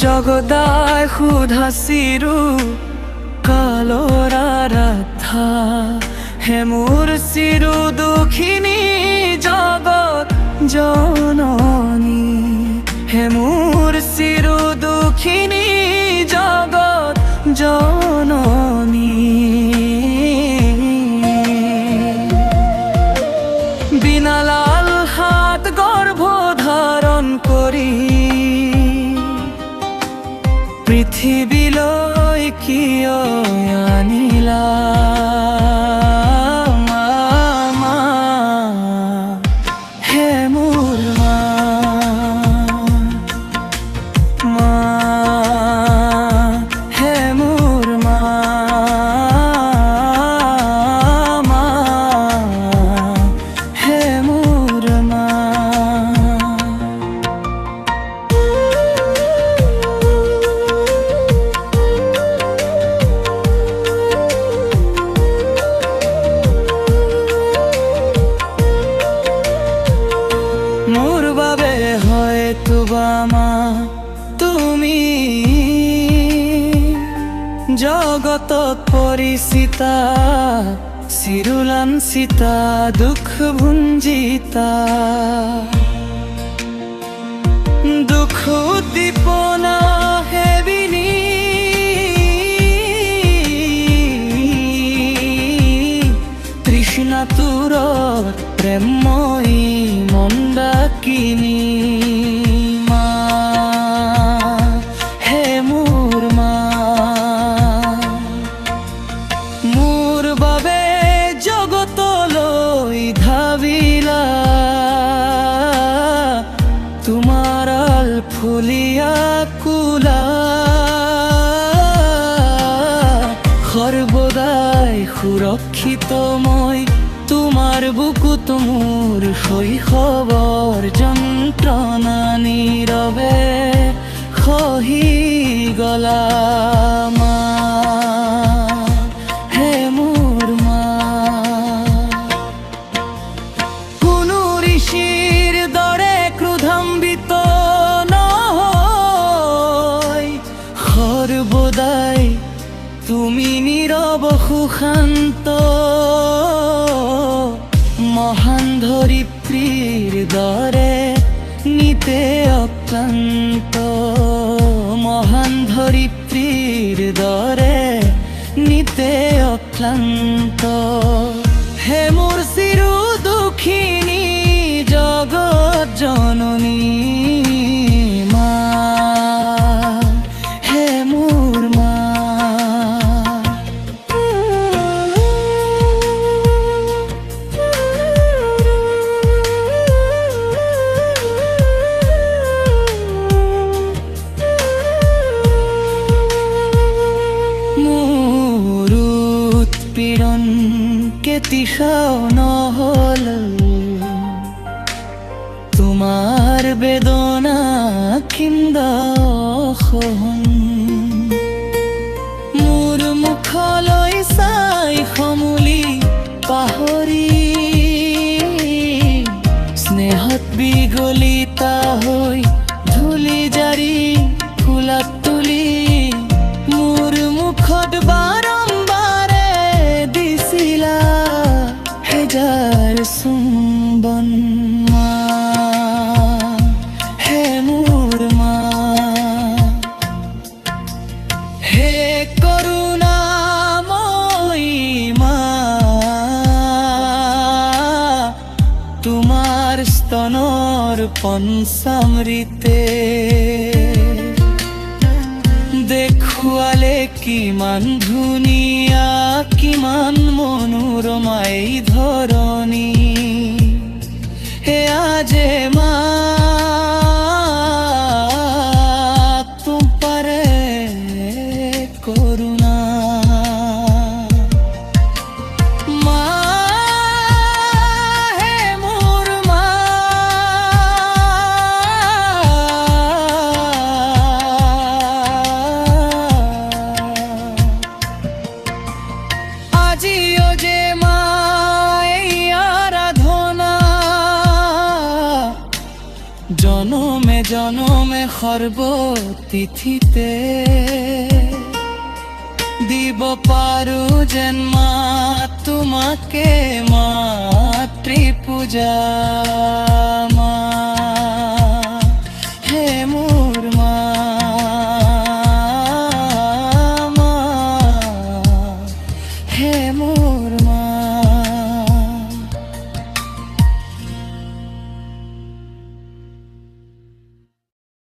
জগদায় সুধা চিৰু কালৰ আৰাধ্যা হে মোৰ চিৰু দুখিনী জগত জননী হে মোৰ চিৰু দুখিনী জগত জননী বিনালাল হাত গৰ্ভ ধাৰণ কৰি পৃথিৱীলৈ কিয় আনিলা হে মোৰ মা হে মোৰ মা হে মোৰ মা মোৰ বাবে হয়তো বা মা তুমি জগতত পৰিচিতা চিৰুলাঞ্চিতা দুখ ভুঞ্জিতা দুখ উদ্দীপনা হেবিনী তৃষ্ণা তুৰত প্ৰেমময়ী মন্দাকিনী মা হে মোৰ মা মোৰ বাবে জগতলৈ ধাবিলা তোমাৰ ফুলিয়া কুলা সৰ্বদাই সুৰক্ষিত মই তোমাৰ বুকুত মোৰ শৈশৱৰ যন্ত্ৰণা নীৰৱে খহি গলা মা হে মোৰ মা কোনো ঋষিৰ দৰে ক্ৰোধান্বিত নহয় সৰ্বদাই তুমি নীৰৱ সুশান্ত মহান ধৰিত্ৰীৰ দৰে নিতে অক্লান্ত মহান ধৰিত্ৰীৰ দৰে নিতে অক্লান্ত হে মোৰ চিৰু দুখিনী জগত জননী মা হে মোৰ মা পীড়ন কেতিসাও নহল তোমাৰ বেদনা কিন্দা সহন মোৰ মুখলৈ চাই সমুলি পাহৰি স্নেহত বিগলিতা হৈ ধূলি জাৰি ফুলাত তুলি মোৰ মুখত বাৰম্বাৰে দিছিলা হেজাৰ চুম্বন মা হে মোৰ মা হে কৰোণাময়ী মা তোমাৰ স্তনৰ পঞ্চামৃতে দেখুৱালে কিমান ধুনীয়া কিমান মনোৰমা এই ধৰণী সেয়া যে মা পাৰে কৰোণা মা হে মোৰ মা আজিও যে মা এই আৰাধনা জনমে জনমে খৰ্ব তিথিতে দিব পাৰো যেন মা তোমাকে মাতৃ পূজা মা।